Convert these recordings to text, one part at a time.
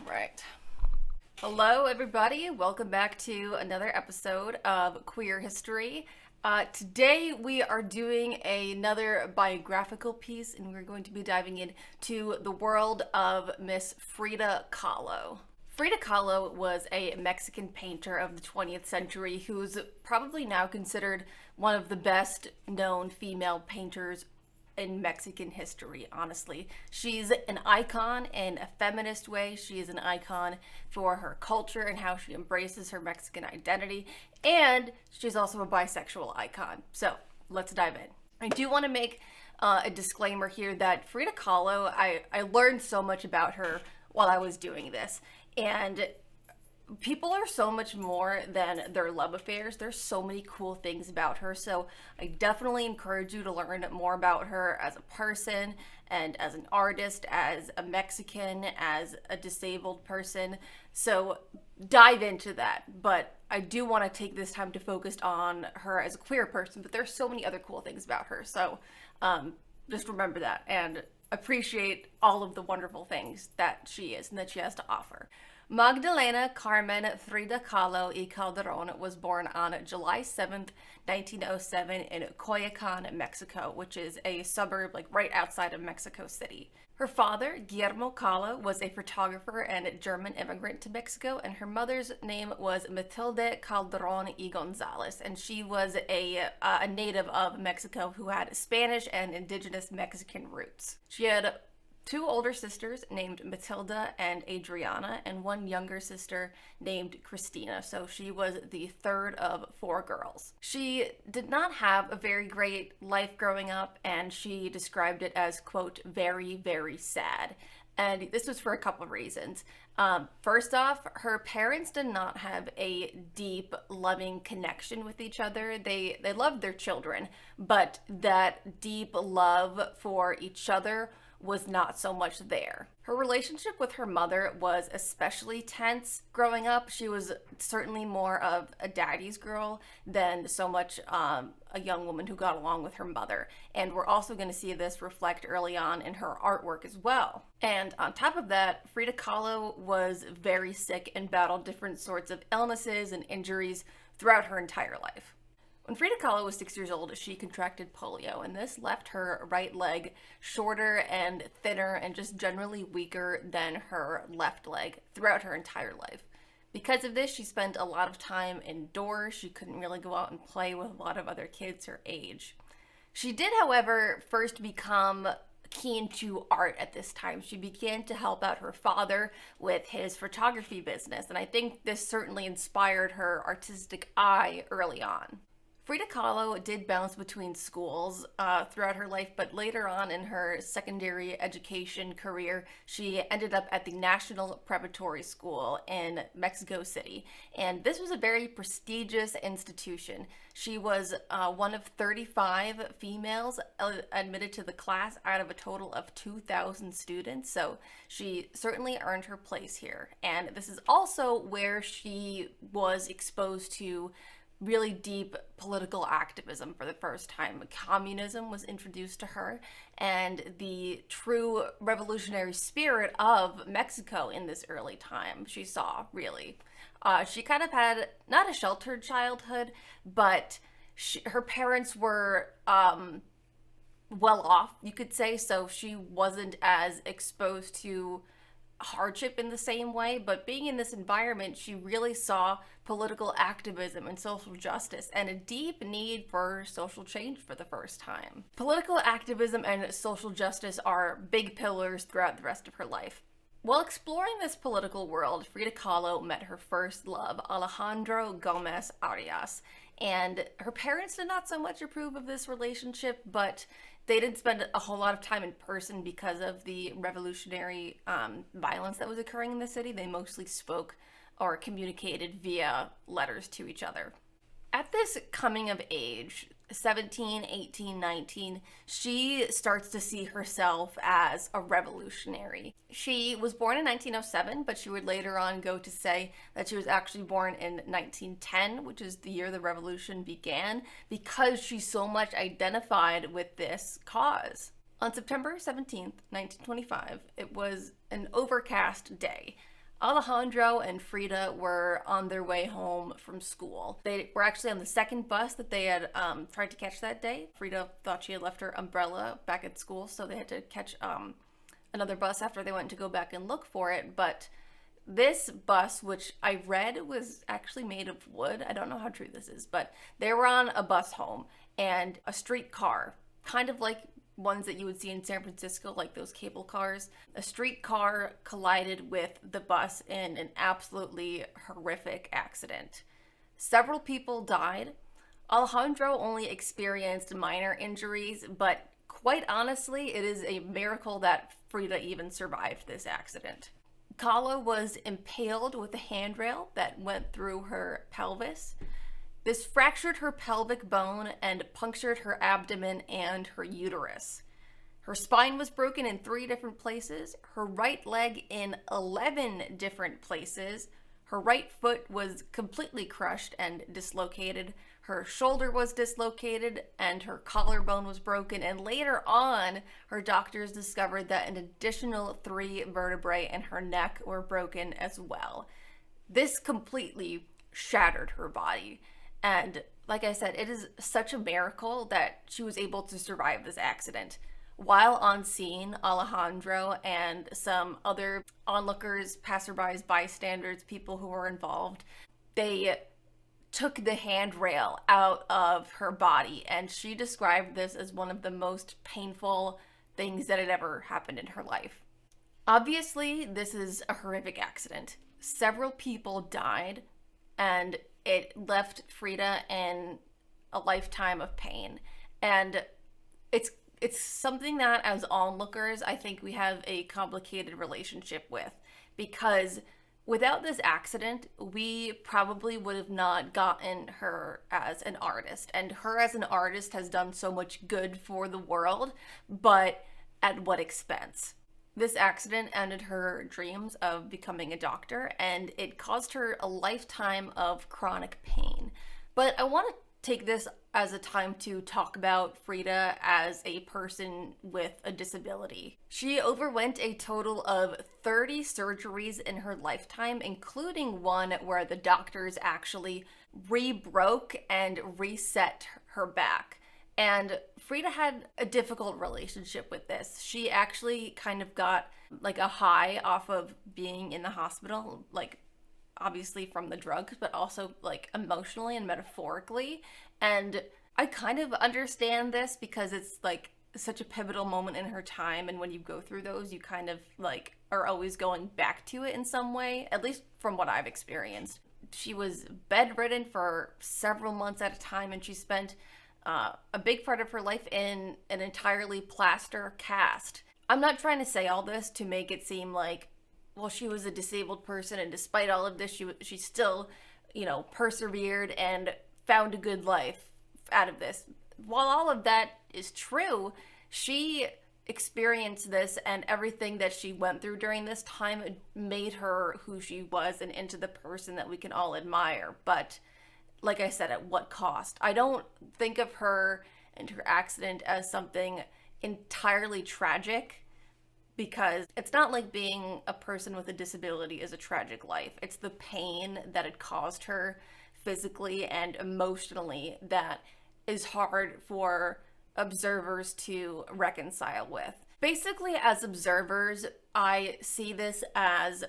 All right. Hello, everybody. Welcome back to another episode of Queer History. Today we are doing another biographical piece, and we're going to be diving into the world of Miss Frida Kahlo. Frida Kahlo was a Mexican painter of the 20th century who's probably now considered one of the best known female painters in Mexican history, honestly. She's an icon in a feminist way. She is an icon for her culture and how she embraces her Mexican identity. And she's also a bisexual icon. So let's dive in. I do want to make a disclaimer here that Frida Kahlo, I learned so much about her while I was doing this. And people are so much more than their love affairs. There's so many cool things about her. So I definitely encourage you to learn more about her as a person and as an artist, as a Mexican, as a disabled person. So dive into that. But I do want to take this time to focus on her as a queer person. But there's so many other cool things about her. So just remember that and appreciate all of the wonderful things that she is and that she has to offer. Magdalena Carmen Frida Kahlo y Calderon was born on July 7th, 1907 in Coyoacan, Mexico, which is a suburb right outside of Mexico City. Her father, Guillermo Kahlo, was a photographer and German immigrant to Mexico, and her mother's name was Matilde Calderon y Gonzalez, and she was a native of Mexico who had Spanish and indigenous Mexican roots. She had two older sisters named Matilda and Adriana, and one younger sister named Christina, so she was the third of four girls. She did not have a very great life growing up, and she described it as, quote, very, very sad. And this was for a couple of reasons. First off, her parents did not have a deep, loving connection with each other. They loved their children, but that deep love for each other was not so much there. Her relationship with her mother was especially tense growing up. She was certainly more of a daddy's girl than so much a young woman who got along with her mother. And we're also going to see this reflect early on in her artwork as well. And on top of that, Frida Kahlo was very sick and battled different sorts of illnesses and injuries throughout her entire life. When Frida Kahlo was 6 years old, she contracted polio, and this left her right leg shorter and thinner and just generally weaker than her left leg throughout her entire life. Because of this, she spent a lot of time indoors. She couldn't really go out and play with a lot of other kids her age. She did, however, first become keen to art at this time. She began to help out her father with his photography business, and I think this certainly inspired her artistic eye early on. Frida Kahlo did bounce between schools throughout her life, but later on in her secondary education career, she ended up at the National Preparatory School in Mexico City. And this was a very prestigious institution. She was one of 35 females admitted to the class out of a total of 2,000 students. So she certainly earned her place here. And this is also where she was exposed to really deep political activism for the first time. Communism was introduced to her, and the true revolutionary spirit of Mexico in this early time she saw, really. She kind of had, not a sheltered childhood, but her parents were well off, you could say, so she wasn't as exposed to hardship in the same way, but being in this environment, she really saw political activism and social justice and a deep need for social change for the first time. Political activism and social justice are big pillars throughout the rest of her life. While exploring this political world, Frida Kahlo met her first love, Alejandro Gomez Arias, and her parents did not so much approve of this relationship, but they didn't spend a whole lot of time in person because of the revolutionary violence that was occurring in the city. They mostly spoke or communicated via letters to each other. At this coming of age, 17, 18, 19, she starts to see herself as a revolutionary. She was born in 1907, but she would later on go to say that she was actually born in 1910, which is the year the revolution began, because she so much identified with this cause. On September 17th, 1925, it was an overcast day. Alejandro and Frida were on their way home from school. They were actually on the second bus that they had tried to catch that day. Frida thought she had left her umbrella back at school, so they had to catch another bus after they went to go back and look for it. But this bus, which I read was actually made of wood, I don't know how true this is, but they were on a bus home, and a streetcar, kind of like ones that you would see in San Francisco, like those cable cars. A streetcar collided with the bus in an absolutely horrific accident. Several people died. Alejandro only experienced minor injuries, but quite honestly, it is a miracle that Frida even survived this accident. Kahlo was impaled with a handrail that went through her pelvis. This fractured her pelvic bone and punctured her abdomen and her uterus. Her spine was broken in 3 different places, her right leg in 11 different places, her right foot was completely crushed and dislocated, her shoulder was dislocated, and her collarbone was broken. And later on, her doctors discovered that an additional 3 vertebrae in her neck were broken as well. This completely shattered her body. And like I said, it is such a miracle that she was able to survive this accident. While on scene, Alejandro and some other onlookers, passerbys, bystanders, people who were involved, they took the handrail out of her body, and she described this as one of the most painful things that had ever happened in her life. Obviously, this is a horrific accident. Several people died, and it left Frida in a lifetime of pain. And it's something that, as onlookers, I think we have a complicated relationship with, because without this accident, we probably would have not gotten her as an artist. And her as an artist has done so much good for the world, but at what expense? This accident ended her dreams of becoming a doctor, and it caused her a lifetime of chronic pain. But I want to take this as a time to talk about Frida as a person with a disability. She overwent a total of 30 surgeries in her lifetime, including one where the doctors actually re-broke and reset her back. And Frida had a difficult relationship with this. She actually kind of got like a high off of being in the hospital, like obviously from the drugs, but also like emotionally and metaphorically. And I kind of understand this because it's like such a pivotal moment in her time, and when you go through those, you kind of like are always going back to it in some way, at least from what I've experienced. She was bedridden for several months at a time, and she spent a big part of her life in an entirely plaster cast. I'm not trying to say all this to make it seem like, well, she was a disabled person, and despite all of this, she still, persevered and found a good life out of this. While all of that is true, she experienced this, and everything that she went through during this time made her who she was and into the person that we can all admire. But like I said, at what cost? I don't think of her and her accident as something entirely tragic, because it's not like being a person with a disability is a tragic life. It's the pain that it caused her physically and emotionally that is hard for observers to reconcile with. Basically, as observers, I see this as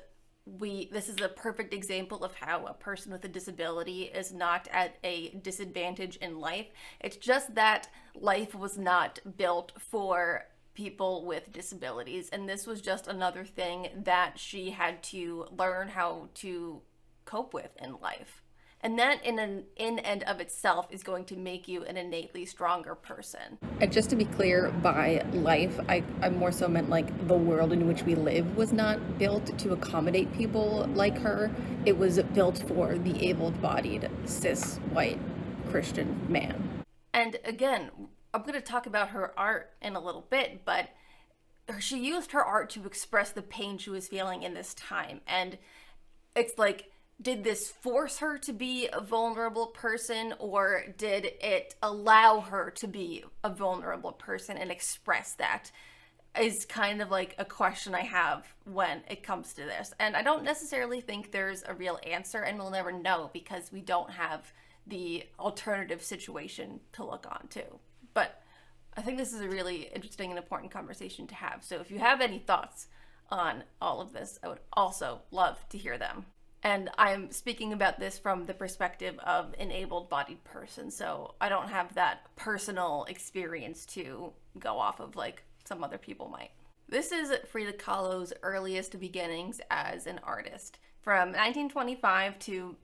this is a perfect example of how a person with a disability is not at a disadvantage in life. It's just that life was not built for people with disabilities, and this was just another thing that she had to learn how to cope with in life. And that in and of itself is going to make you an innately stronger person. And just to be clear, by life, I more so meant like the world in which we live was not built to accommodate people like her. It was built for the able-bodied, cis, white, Christian man. And again, I'm going to talk about her art in a little bit, but she used her art to express the pain she was feeling in this time. And it's like, did this force her to be a vulnerable person, or did it allow her to be a vulnerable person and express that? is kind of like a question I have when it comes to this. And I don't necessarily think there's a real answer, and we'll never know because we don't have the alternative situation to look on to. But I think this is a really interesting and important conversation to have. So if you have any thoughts on all of this, I would also love to hear them. And I'm speaking about this from the perspective of an able-bodied person, so I don't have that personal experience to go off of like some other people might. This is Frida Kahlo's earliest beginnings as an artist. From 1925 to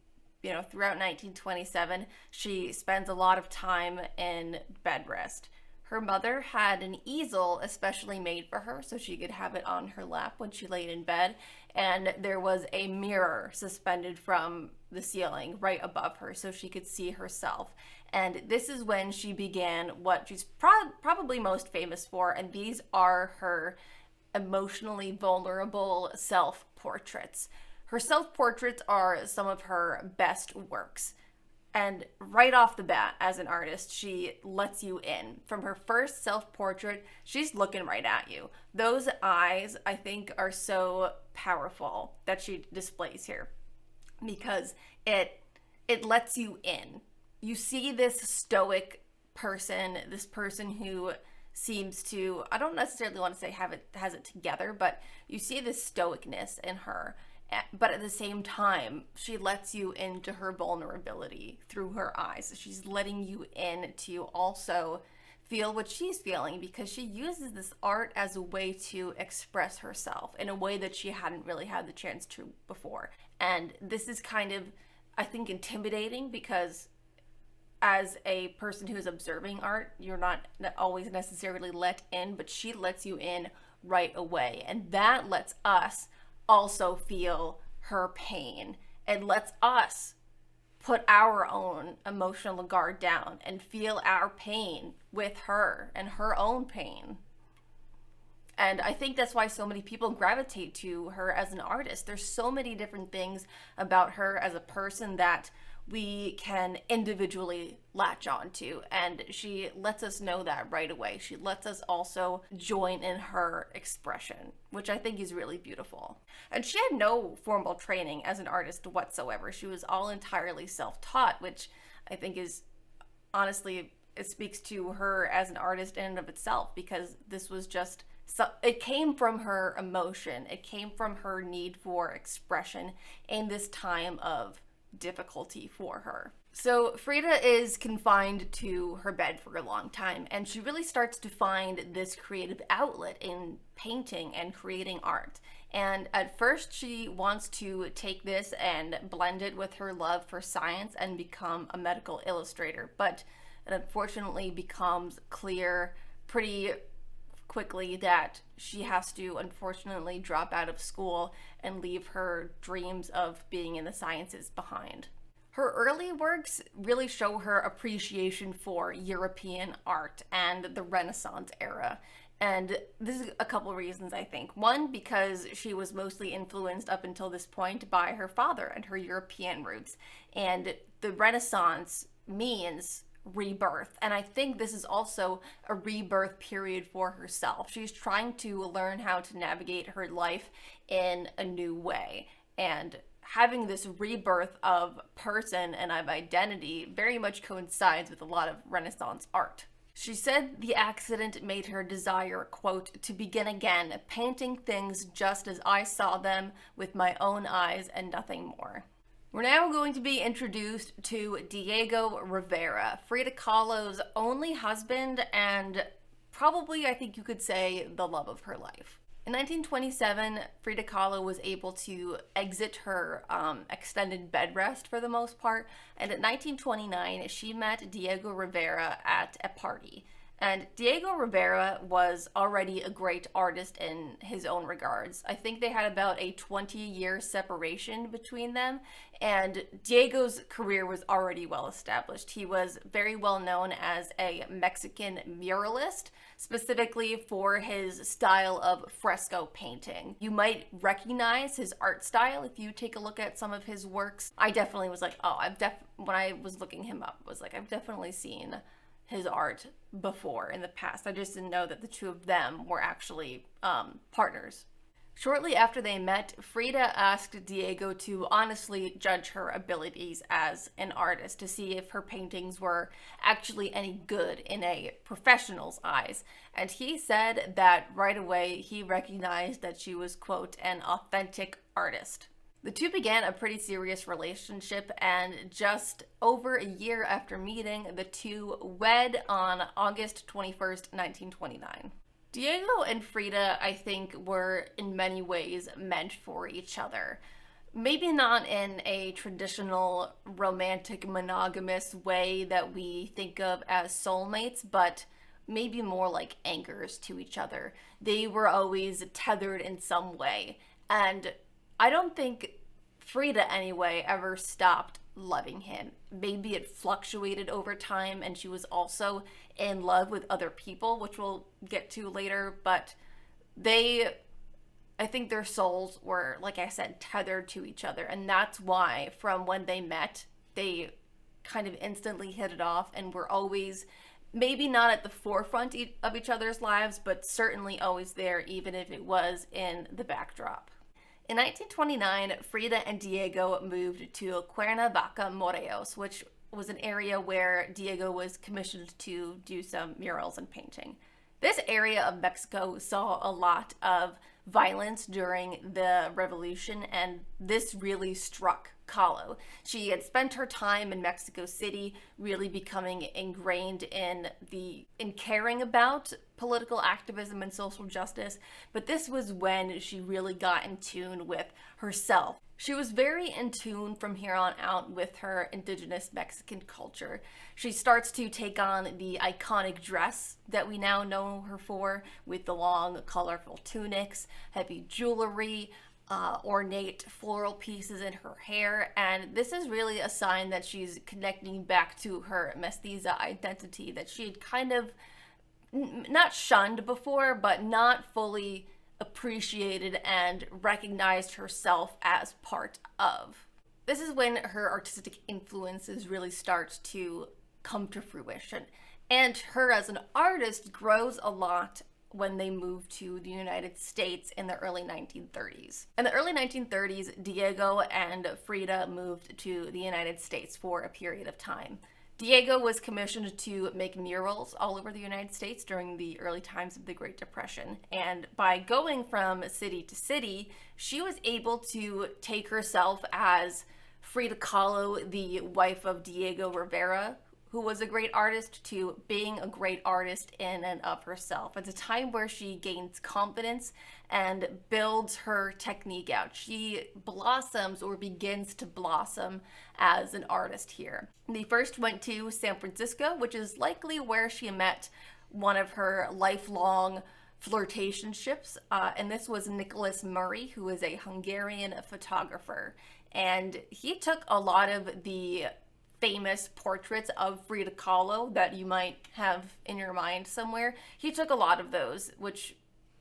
throughout 1927, she spends a lot of time in bed rest. Her mother had an easel especially made for her so she could have it on her lap when she laid in bed, and there was a mirror suspended from the ceiling right above her so she could see herself. And this is when she began what she's probably most famous for, and these are her emotionally vulnerable self-portraits. Her self-portraits are some of her best works. And right off the bat, as an artist, she lets you in. From her first self-portrait, she's looking right at you. Those eyes, I think, are so powerful that she displays here because it lets you in. You see this stoic person, this person who seems to, I don't necessarily want to say has it together, but you see this stoicness in her. But at the same time, she lets you into her vulnerability through her eyes. She's letting you in to also feel what she's feeling because she uses this art as a way to express herself in a way that she hadn't really had the chance to before. And this is kind of, I think, intimidating because as a person who's observing art, you're not always necessarily let in, but she lets you in right away. And that lets us also feel her pain. It lets us put our own emotional guard down and feel our pain with her and her own pain. And I think that's why so many people gravitate to her as an artist. There's so many different things about her as a person that we can individually latch on to, and she lets us know that right away. She lets us also join in her expression, which I think is really beautiful. And she had no formal training as an artist whatsoever. She was all entirely self-taught, which I think is, honestly, it speaks to her as an artist in and of itself, because this was just, it came from her emotion. It came from her need for expression in this time of difficulty for her. So Frida is confined to her bed for a long time, and she really starts to find this creative outlet in painting and creating art. And at first she wants to take this and blend it with her love for science and become a medical illustrator, but it unfortunately becomes clear pretty quickly that she has to unfortunately drop out of school and leave her dreams of being in the sciences behind. Her early works really show her appreciation for European art and the Renaissance era. And this is a couple reasons, I think. One, because she was mostly influenced up until this point by her father and her European roots. And the Renaissance means rebirth, and I think this is also a rebirth period for herself. She's trying to learn how to navigate her life in a new way, and having this rebirth of person and of identity very much coincides with a lot of Renaissance art. She said the accident made her desire, quote, to begin again, painting things just as I saw them with my own eyes and nothing more. We're now going to be introduced to Diego Rivera, Frida Kahlo's only husband and probably, I think you could say, the love of her life. In 1927, Frida Kahlo was able to exit her extended bed rest for the most part, and in 1929, she met Diego Rivera at a party. And Diego Rivera was already a great artist in his own regards. I think they had about a 20-year separation between them, and Diego's career was already well established. He was very well known as a Mexican muralist, specifically for his style of fresco painting. You might recognize his art style if you take a look at some of his works. I definitely was like, oh, when I was looking him up, was like, I've definitely seen his art before in the past. I just didn't know that the two of them were actually partners. Shortly after they met, Frida asked Diego to honestly judge her abilities as an artist to see if her paintings were actually any good in a professional's eyes. And he said that right away he recognized that she was, quote, an authentic artist. The two began a pretty serious relationship, and just over a year after meeting, the two wed on August 21st, 1929. Diego and Frida, I think, were in many ways meant for each other. Maybe not in a traditional romantic monogamous way that we think of as soulmates, but maybe more like anchors to each other. They were always tethered in some way. And I don't think Frida, anyway, ever stopped loving him. Maybe it fluctuated over time, and she was also in love with other people, which we'll get to later, but I think their souls were, like I said, tethered to each other, and that's why from when they met, they kind of instantly hit it off and were always, maybe not at the forefront of each other's lives, but certainly always there, even if it was in the backdrop. In 1929, Frida and Diego moved to Cuernavaca, Morelos, which was an area where Diego was commissioned to do some murals and painting. This area of Mexico saw a lot of violence during the revolution, and this really struck Kahlo. She had spent her time in Mexico City really becoming ingrained in caring about political activism and social justice, but this was when she really got in tune with herself. She was very in tune from here on out with her indigenous Mexican culture. She starts to take on the iconic dress that we now know her for, with the long, colorful tunics, heavy jewelry, ornate floral pieces in her hair, and this is really a sign that she's connecting back to her mestiza identity that she had kind of not shunned before, but not fully appreciated and recognized herself as part of. This is when her artistic influences really start to come to fruition, and her as an artist grows a lot when they moved to the United States in the early 1930s. In the early 1930s, Diego and Frida moved to the United States for a period of time. Diego was commissioned to make murals all over the United States during the early times of the Great Depression. And by going from city to city, she was able to take herself as Frida Kahlo, the wife of Diego Rivera, who was a great artist, to being a great artist in and of herself. It's a time where she gains confidence and builds her technique out. She blossoms or begins to blossom as an artist here. They first went to San Francisco, which is likely where she met one of her lifelong flirtationships, and this was Nickolas Muray, who is a Hungarian photographer. And he took a lot of the famous portraits of Frida Kahlo that you might have in your mind somewhere. He took a lot of those, which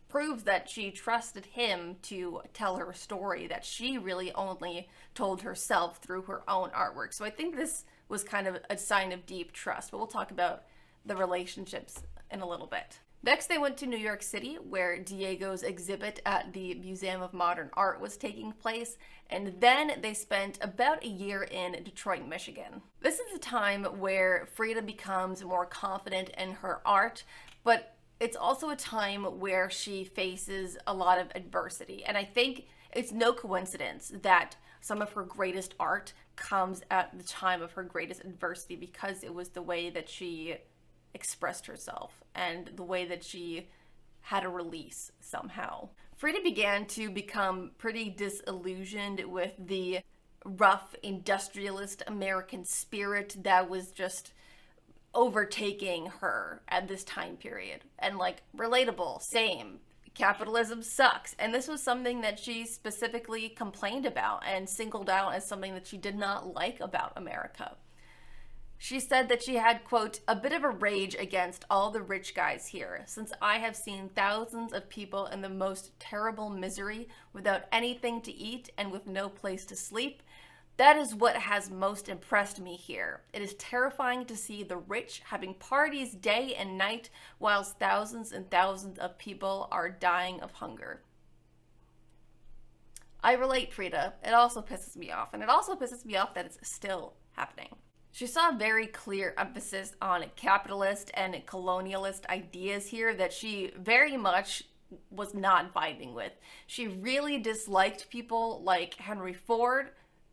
proves that she trusted him to tell her story that she really only told herself through her own artwork. So I think this was kind of a sign of deep trust, but we'll talk about the relationships in a little bit. Next, they went to New York City, where Diego's exhibit at the Museum of Modern Art was taking place, and then they spent about a year in Detroit, Michigan. This is a time where Frida becomes more confident in her art, but it's also a time where she faces a lot of adversity, and I think it's no coincidence that some of her greatest art comes at the time of her greatest adversity, because it was the way that she expressed herself and the way that she had a release somehow. Frida began to become pretty disillusioned with the rough industrialist American spirit that was just overtaking her at this time period. And like, relatable, same. Capitalism sucks. And this was something that she specifically complained about and singled out as something that she did not like about America. She said that she had, quote, a bit of a rage against all the rich guys here, since I have seen thousands of people in the most terrible misery without anything to eat and with no place to sleep. That is what has most impressed me here. It is terrifying to see the rich having parties day and night whilst thousands and thousands of people are dying of hunger. I relate, Frida. It also pisses me off, and it also pisses me off that it's still happening. She saw a very clear emphasis on capitalist and colonialist ideas here that she very much was not vibing with. She really disliked people like Henry Ford,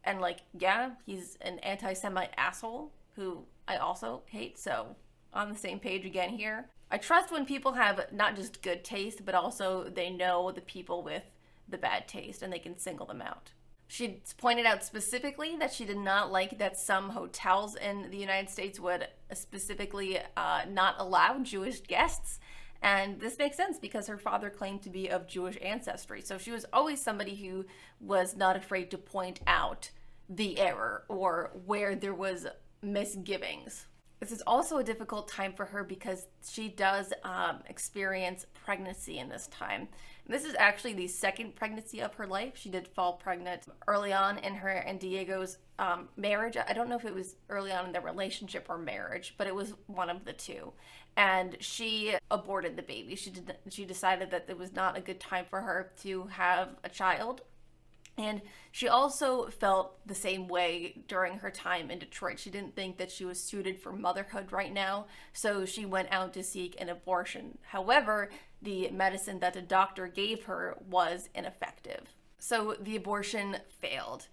and like, yeah, he's an anti-Semite asshole who I also hate, so on the same page again here. I trust when people have not just good taste, but also they know the people with the bad taste and they can single them out. She pointed out specifically that she did not like that some hotels in the United States would specifically not allow Jewish guests. And this makes sense because her father claimed to be of Jewish ancestry. So she was always somebody who was not afraid to point out the error or where there was misgivings. This is also a difficult time for her because she does experience pregnancy in this time. This is actually the second pregnancy of her life. She did fall pregnant early on in her and Diego's marriage. I don't know if it was early on in their relationship or marriage, but it was one of the two. And she aborted the baby. She decided that it was not a good time for her to have a child. And she also felt the same way during her time in Detroit. She didn't think that she was suited for motherhood right now, so she went out to seek an abortion. However, the medicine that the doctor gave her was ineffective. So the abortion failed.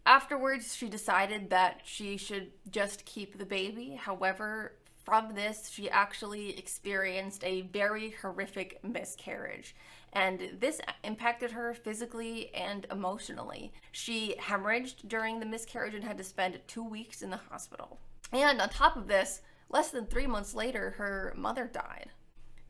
Afterwards, she decided that she should just keep the baby. However, from this, she actually experienced a very horrific miscarriage. And this impacted her physically and emotionally. She hemorrhaged during the miscarriage and had to spend 2 weeks in the hospital. And on top of this, less than 3 months later, her mother died.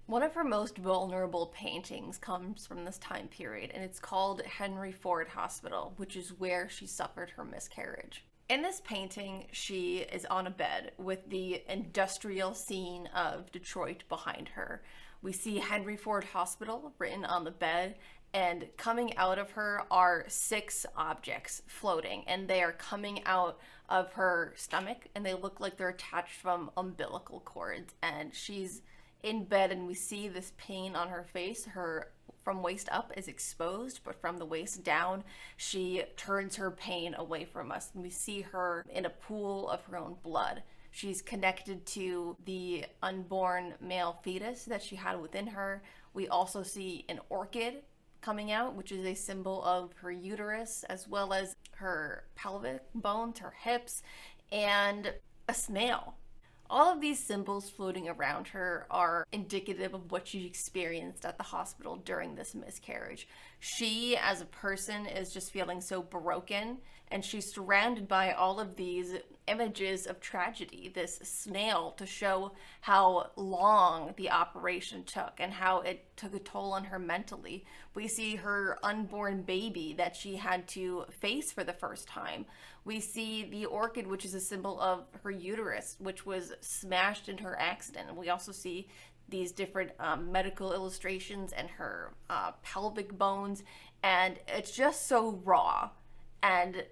One of her most vulnerable paintings comes from this time period, and it's called Henry Ford Hospital, which is where she suffered her miscarriage. In this painting, she is on a bed with the industrial scene of Detroit behind her. We see Henry Ford Hospital written on the bed, and coming out of her are 6 objects floating, and they are coming out of her stomach, and they look like they're attached from umbilical cords. And she's in bed, and we see this pain on her face. Her from waist up is exposed, but from the waist down, she turns her pain away from us, and we see her in a pool of her own blood. She's connected to the unborn male fetus that she had within her. We also see an orchid coming out, which is a symbol of her uterus, as well as her pelvic bones, her hips, and a snail. All of these symbols floating around her are indicative of what she experienced at the hospital during this miscarriage. She, as a person, is just feeling so broken, and she's surrounded by all of these images of tragedy, this snail to show how long the operation took and how it took a toll on her mentally. We see her unborn baby that she had to face for the first time. We see the orchid, which is a symbol of her uterus, which was smashed in her accident. And we also see these different medical illustrations and her pelvic bones, and it's just so raw. And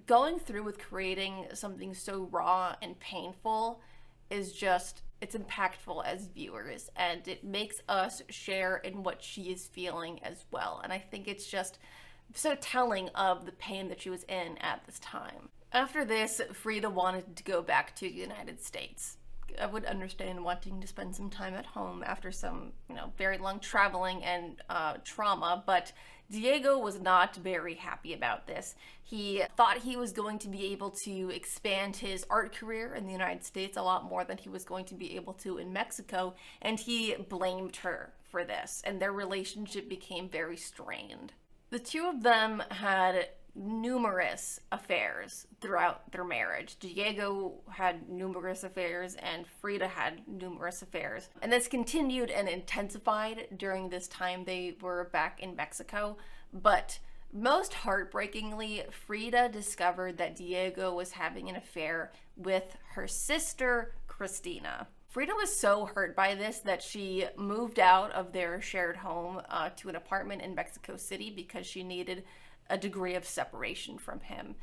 going through with creating something so raw and painful is just, it's impactful as viewers, and it makes us share in what she is feeling as well. And I think it's just so telling of the pain that she was in at this time. After this, Frida wanted to go back to the United States. I would understand wanting to spend some time at home after some, very long traveling and trauma, but Diego was not very happy about this. He thought he was going to be able to expand his art career in the United States a lot more than he was going to be able to in Mexico, and he blamed her for this, and their relationship became very strained. The two of them had numerous affairs throughout their marriage. Diego had numerous affairs and Frida had numerous affairs. And this continued and intensified during this time they were back in Mexico. But most heartbreakingly, Frida discovered that Diego was having an affair with her sister, Christina. Frida was so hurt by this that she moved out of their shared home to an apartment in Mexico City because she needed a degree of separation from him.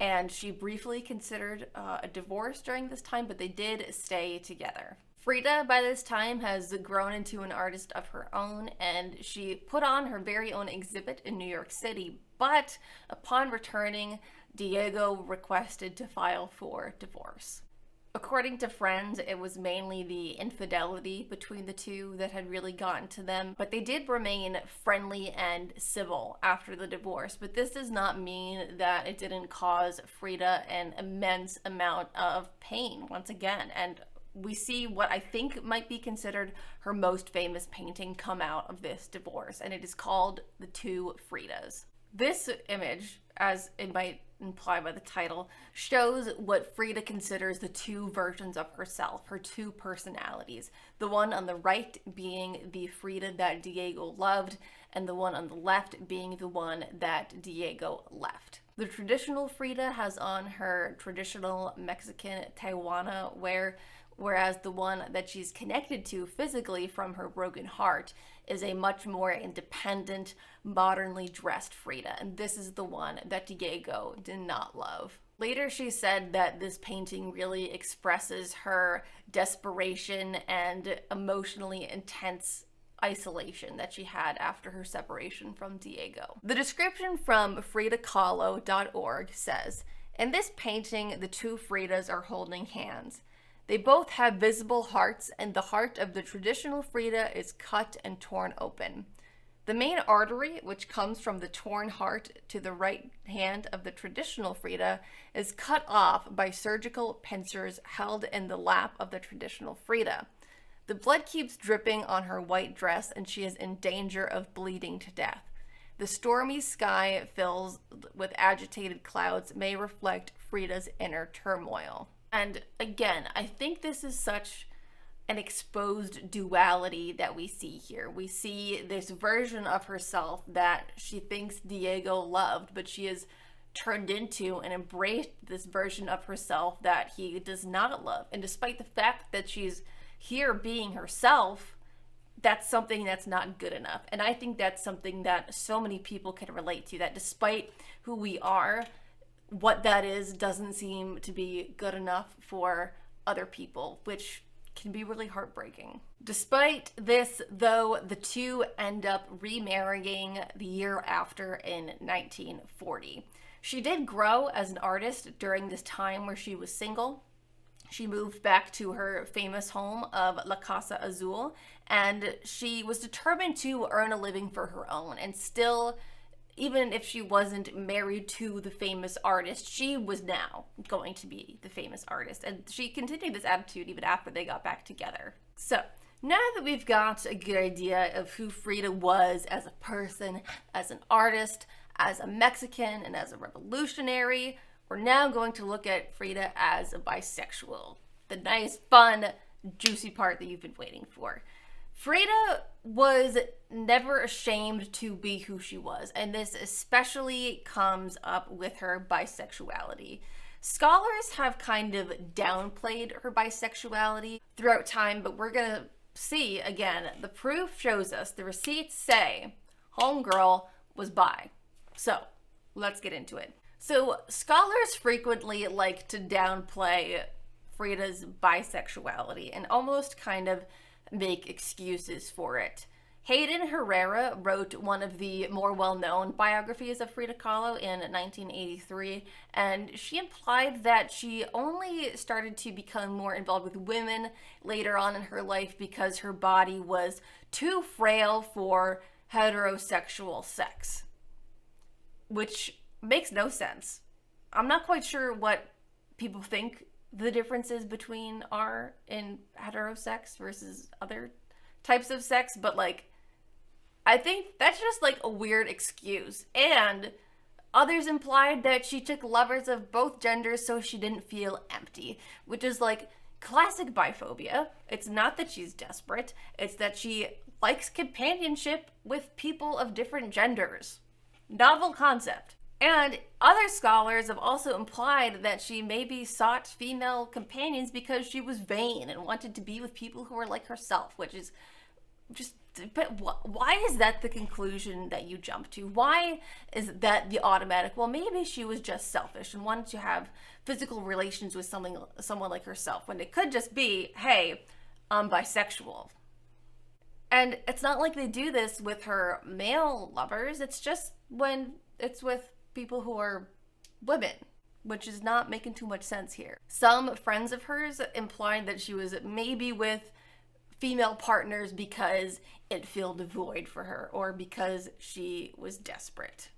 and she briefly considered a divorce during this time, but they did stay together. Frida, by this time, has grown into an artist of her own, and she put on her very own exhibit in New York City, but upon returning, Diego requested to file for divorce. According to friends, it was mainly the infidelity between the two that had really gotten to them, but they did remain friendly and civil after the divorce. But this does not mean that it didn't cause Frida an immense amount of pain once again. And we see what I think might be considered her most famous painting come out of this divorce, and it is called The Two Fridas. This image, as it might imply by the title, shows what Frida considers the two versions of herself, her two personalities. The one on the right being the Frida that Diego loved, and the one on the left being the one that Diego left. The traditional Frida has on her traditional Mexican Tehuana wear, whereas the one that she's connected to physically from her broken heart is a much more independent, modernly dressed Frida, and this is the one that Diego did not love. Later, she said that this painting really expresses her desperation and emotionally intense isolation that she had after her separation from Diego. The description from FridaKahlo.org says, "In this painting, the two Fridas are holding hands. They both have visible hearts, and the heart of the traditional Frida is cut and torn open. The main artery, which comes from the torn heart to the right hand of the traditional Frida, is cut off by surgical pincers held in the lap of the traditional Frida. The blood keeps dripping on her white dress, and she is in danger of bleeding to death. The stormy sky filled with agitated clouds may reflect Frida's inner turmoil." And again, I think this is such an exposed duality that we see here. We see this version of herself that she thinks Diego loved, but she has turned into and embraced this version of herself that he does not love. And despite the fact that she's here being herself, that's something that's not good enough. And I think that's something that so many people can relate to, that despite who we are, what that is doesn't seem to be good enough for other people, which can be really heartbreaking. Despite this, though, the two end up remarrying the year after in 1940. She did grow as an artist during this time where she was single. She moved back to her famous home of La Casa Azul, and she was determined to earn a living for her own, and still, even if she wasn't married to the famous artist, she was now going to be the famous artist. And she continued this attitude even after they got back together. So now that we've got a good idea of who Frida was as a person, as an artist, as a Mexican, and as a revolutionary, we're now going to look at Frida as a bisexual. The nice, fun, juicy part that you've been waiting for. Frida was never ashamed to be who she was, and this especially comes up with her bisexuality. Scholars have kind of downplayed her bisexuality throughout time, but we're gonna see, again, the proof shows us, the receipts say, homegirl was bi. So, let's get into it. So, scholars frequently like to downplay Frida's bisexuality and almost kind of make excuses for it. Hayden Herrera wrote one of the more well-known biographies of Frida Kahlo in 1983, and she implied that she only started to become more involved with women later on in her life because her body was too frail for heterosexual sex, which makes no sense. I'm not quite sure what people think the differences between are in heterosex versus other types of sex, but like, I think that's just like a weird excuse. And others implied that she took lovers of both genders so she didn't feel empty, which is like classic biphobia. It's not that she's desperate, it's that she likes companionship with people of different genders. Novel concept. And other scholars have also implied that she maybe sought female companions because she was vain and wanted to be with people who were like herself, which is just But why is that the conclusion that you jump to? Why is that the automatic? Well, maybe she was just selfish and wanted to have physical relations with someone like herself, when it could just be, hey, I'm bisexual. And it's not like they do this with her male lovers. It's just when it's with people who are women, which is not making too much sense here. Some friends of hers implied that she was maybe with female partners because it filled a void for her, or because she was desperate.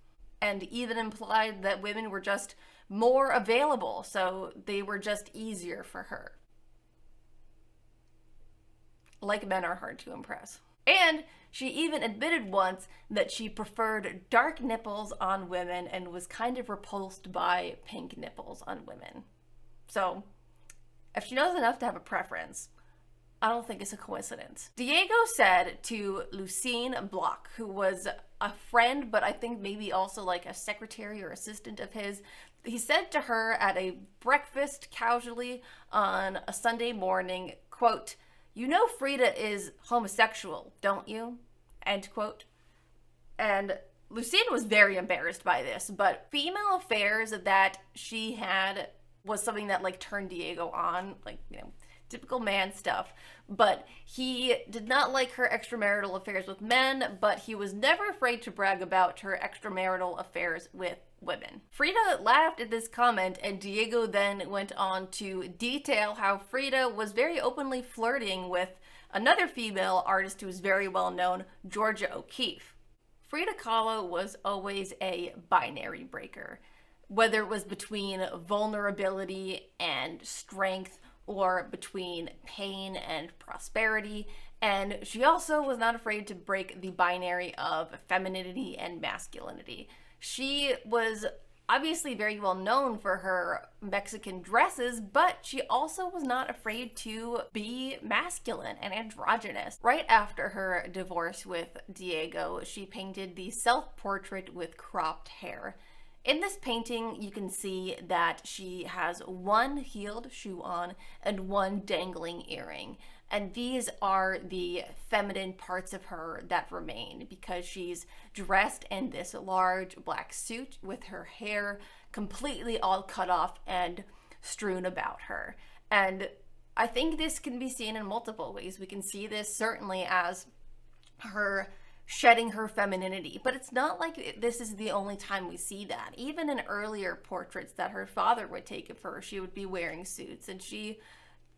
And even implied that women were just more available, so they were just easier for her. Like men are hard to impress. And she even admitted once that she preferred dark nipples on women and was kind of repulsed by pink nipples on women. So, if she knows enough to have a preference, I don't think it's a coincidence. Diego said to Lucine Bloch, who was a friend, but I think maybe also like a secretary or assistant of his, he said to her at a breakfast casually on a Sunday morning, quote, "You know Frida is homosexual, don't you?" End quote. And Lucine was very embarrassed by this, but female affairs that she had was something that like turned Diego on, like, you know, typical man stuff. But he did not like her extramarital affairs with men, but he was never afraid to brag about her extramarital affairs with women. Frida laughed at this comment, and Diego then went on to detail how Frida was very openly flirting with another female artist who was very well known, Georgia O'Keeffe. Frida Kahlo was always a binary breaker, whether it was between vulnerability and strength, or between pain and prosperity. And she also was not afraid to break the binary of femininity and masculinity. She was obviously very well known for her Mexican dresses, but she also was not afraid to be masculine and androgynous. Right after her divorce with Diego, she painted the self-portrait with cropped hair. In this painting, you can see that she has one heeled shoe on and one dangling earring. And these are the feminine parts of her that remain, because she's dressed in this large black suit with her hair completely all cut off and strewn about her. And I think this can be seen in multiple ways. We can see this certainly as her shedding her femininity, but it's not like this is the only time we see that. Even in earlier portraits that her father would take of her, she would be wearing suits, and she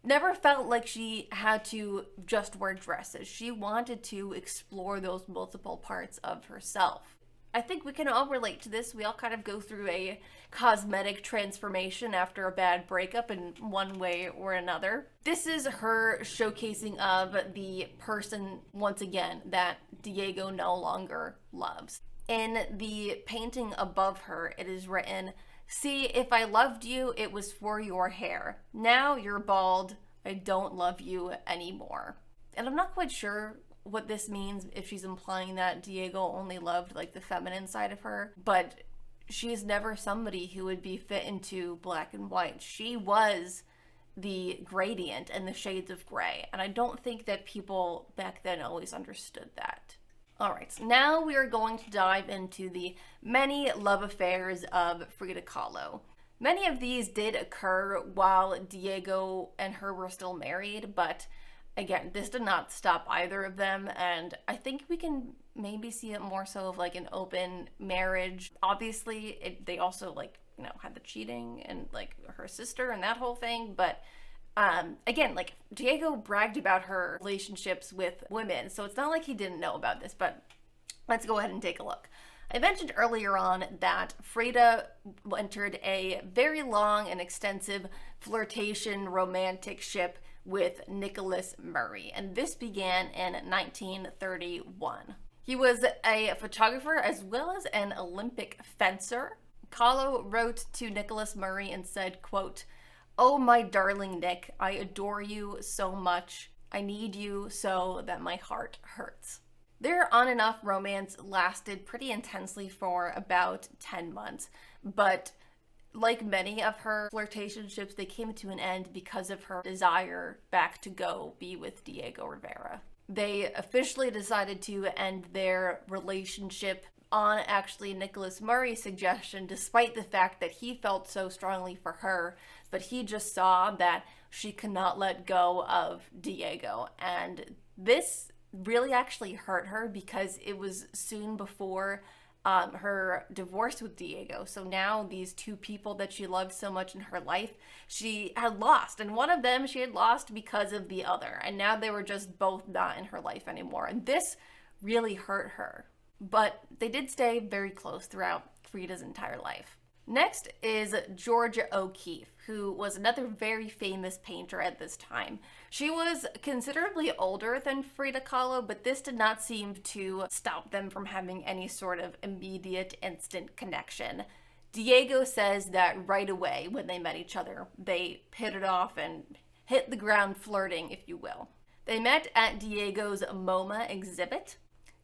never felt like she had to just wear dresses. She wanted to explore those multiple parts of herself. I think we can all relate to this. We all kind of go through a cosmetic transformation after a bad breakup in one way or another. This is her showcasing of the person, once again, that Diego no longer loves. In the painting above her, it is written, "See, if I loved you, it was for your hair. Now you're bald. I don't love you anymore." And I'm not quite sure what this means, if she's implying that Diego only loved like the feminine side of her, but she's never somebody who would be fit into black and white. She was the gradient and the shades of gray, and I don't think that people back then always understood that. All right, so now we are going to dive into the many love affairs of Frida Kahlo. Many of these did occur while Diego and her were still married, but again, this did not stop either of them, and I think we can maybe see it more so of like an open marriage. Obviously, they also like, you know, had the cheating and like her sister and that whole thing, but again, like Diego bragged about her relationships with women, so it's not like he didn't know about this, but let's go ahead and take a look. I mentioned earlier on that Frida entered a very long and extensive flirtation romantic ship with Nickolas Muray, and this began in 1931. He was a photographer as well as an Olympic fencer. Kahlo wrote to Nickolas Muray and said, quote, "Oh, my darling Nick, I adore you so much. I need you so that my heart hurts." Their on and off romance lasted pretty intensely for about 10 months, but like many of her flirtationships, they came to an end because of her desire back to go be with Diego Rivera. They officially decided to end their relationship on actually Nickolas Muray's suggestion, despite the fact that he felt so strongly for her, but he just saw that she could not let go of Diego. And this really actually hurt her because it was soon before her divorce with Diego. So now these two people that she loved so much in her life, she had lost. And one of them she had lost because of the other. And now they were just both not in her life anymore. And this really hurt her. But they did stay very close throughout Frida's entire life. Next is Georgia O'Keeffe, who was another very famous painter at this time. She was considerably older than Frida Kahlo, but this did not seem to stop them from having any sort of immediate, instant connection. Diego says that right away when they met each other, they hit it off and hit the ground flirting, if you will. They met at Diego's MoMA exhibit.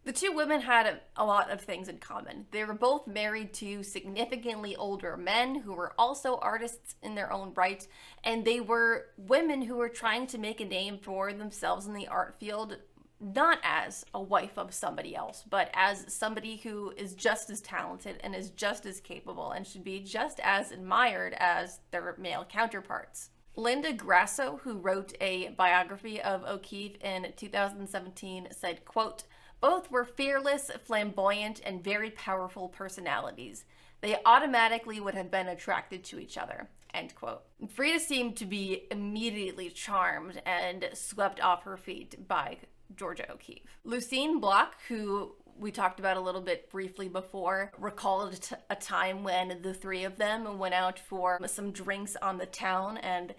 The two women had a lot of things in common. They were both married to significantly older men who were also artists in their own right, and they were women who were trying to make a name for themselves in the art field, not as a wife of somebody else, but as somebody who is just as talented and is just as capable and should be just as admired as their male counterparts. Linda Grasso, who wrote a biography of O'Keeffe in 2017, said, quote, "Both were fearless, flamboyant, and very powerful personalities. They automatically would have been attracted to each other." End quote. Frida seemed to be immediately charmed and swept off her feet by Georgia O'Keeffe. Lucine Bloch, who we talked about a little bit briefly before, recalled a time when the three of them went out for some drinks on the town, and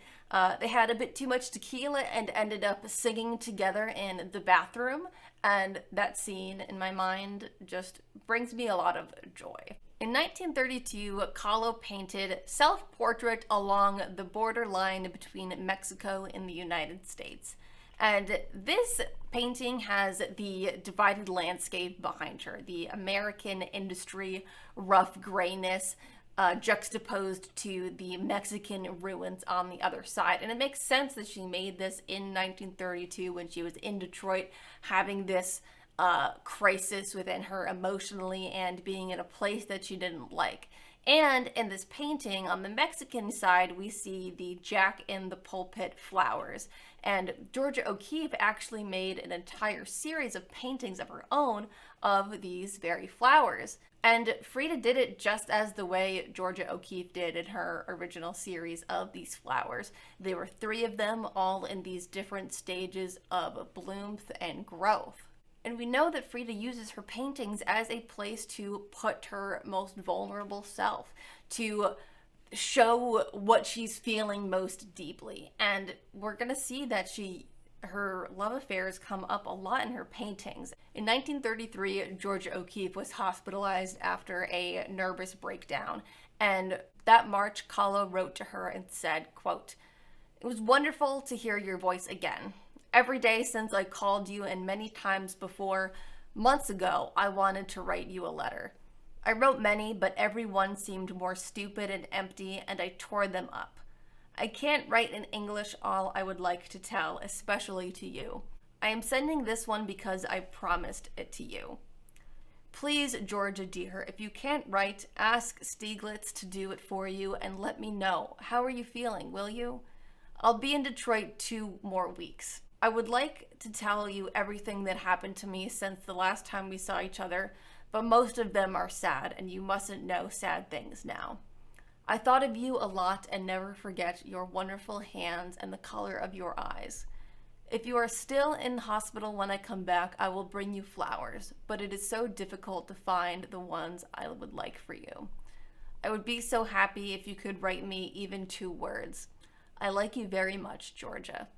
they had a bit too much tequila and ended up singing together in the bathroom. And that scene, in my mind, just brings me a lot of joy. In 1932, Kahlo painted Self-Portrait along the borderline between Mexico and the United States. And this painting has the divided landscape behind her, the American industry, rough grayness, juxtaposed to the Mexican ruins on the other side. And it makes sense that she made this in 1932 when she was in Detroit, having this crisis within her emotionally and being in a place that she didn't like. And in this painting, on the Mexican side, we see the Jack in the Pulpit flowers. And Georgia O'Keeffe actually made an entire series of paintings of her own of these very flowers. And Frida did it just as the way Georgia O'Keeffe did in her original series of these flowers. There were three of them, all in these different stages of bloom and growth. And we know that Frida uses her paintings as a place to put her most vulnerable self, to show what she's feeling most deeply. And we're going to see that her love affairs come up a lot in her paintings. In 1933, Georgia O'Keeffe was hospitalized after a nervous breakdown. And that March, Kahlo wrote to her and said, quote, "It was wonderful to hear your voice again. Every day since I called you and many times before, months ago, I wanted to write you a letter. I wrote many, but every one seemed more stupid and empty, and I tore them up. I can't write in English all I would like to tell, especially to you. I am sending this one because I promised it to you. Please, Georgia dear, if you can't write, ask Stieglitz to do it for you and let me know. How are you feeling, will you? I'll be in Detroit 2 more weeks. I would like to tell you everything that happened to me since the last time we saw each other, but most of them are sad, and you mustn't know sad things now. I thought of you a lot and never forget your wonderful hands and the color of your eyes. If you are still in hospital when I come back, I will bring you flowers, but it is so difficult to find the ones I would like for you. I would be so happy if you could write me even 2 words. I like you very much, Georgia."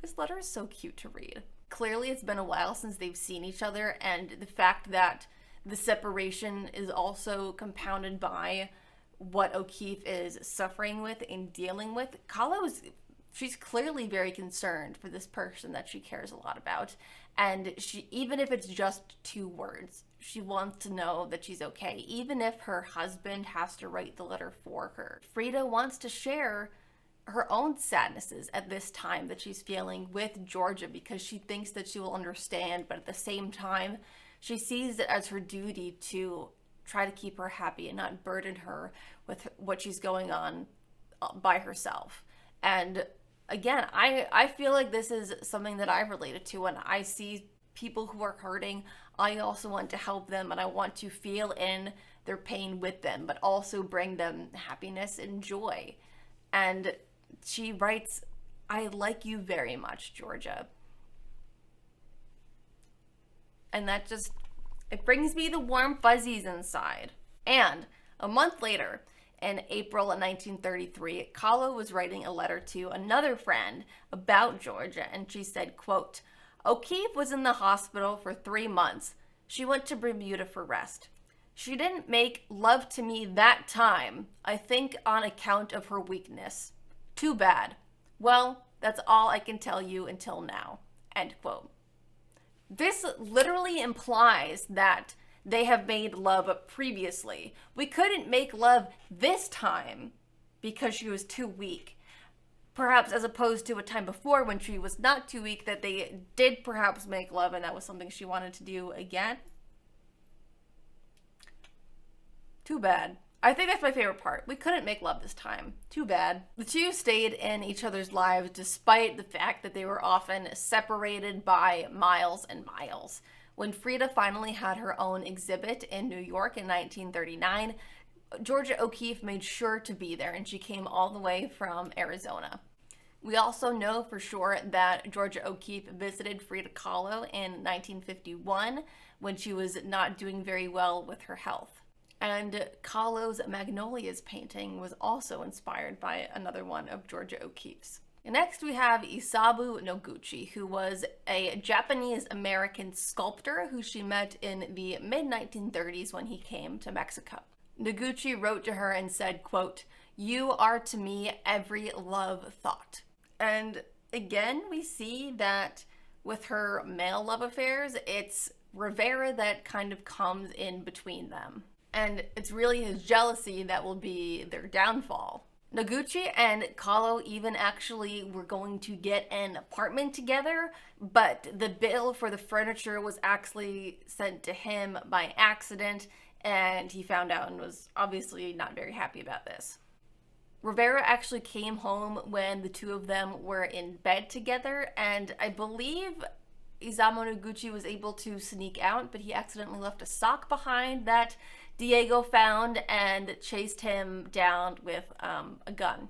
This letter is so cute to read. Clearly, it's been a while since they've seen each other, and the fact that the separation is also compounded by what O'Keeffe is suffering with and dealing with. She's clearly very concerned for this person that she cares a lot about, and she, even if it's just 2 words, she wants to know that she's okay, even if her husband has to write the letter for her. Frida wants to share her own sadnesses at this time that she's feeling with Georgia, because she thinks that she will understand, but at the same time, she sees it as her duty to try to keep her happy and not burden her with what she's going on by herself. And again, I feel like this is something that I related to. When I see people who are hurting, I also want to help them, and I want to feel in their pain with them, but also bring them happiness and joy. And she writes, "I like you very much, Georgia." And that just, it brings me the warm fuzzies inside. And a month later, in April of 1933, Kahlo was writing a letter to another friend about Georgia, and she said, quote, "O'Keeffe was in the hospital for 3 months. She went to Bermuda for rest. She didn't make love to me that time, I think on account of her weakness. Too bad. Well, that's all I can tell you until now." End quote. This literally implies that they have made love previously. We couldn't make love this time because she was too weak. Perhaps as opposed to a time before when she was not too weak, that they did perhaps make love and that was something she wanted to do again. Too bad. I think that's my favorite part. We couldn't make love this time. Too bad. The two stayed in each other's lives despite the fact that they were often separated by miles and miles. When Frida finally had her own exhibit in New York in 1939, Georgia O'Keeffe made sure to be there, and she came all the way from Arizona. We also know for sure that Georgia O'Keeffe visited Frida Kahlo in 1951 when she was not doing very well with her health. And Kahlo's Magnolias painting was also inspired by another one of Georgia O'Keeffe's. Next, we have Isamu Noguchi, who was a Japanese-American sculptor who she met in the mid-1930s when he came to Mexico. Noguchi wrote to her and said, quote, "You are to me every love thought." And again, we see that with her male love affairs, it's Rivera that kind of comes in between them. And it's really his jealousy that will be their downfall. Noguchi and Kahlo even actually were going to get an apartment together, but the bill for the furniture was actually sent to him by accident, and he found out and was obviously not very happy about this. Rivera actually came home when the two of them were in bed together, and I believe Isamu Noguchi was able to sneak out, but he accidentally left a sock behind that Diego found and chased him down with a gun.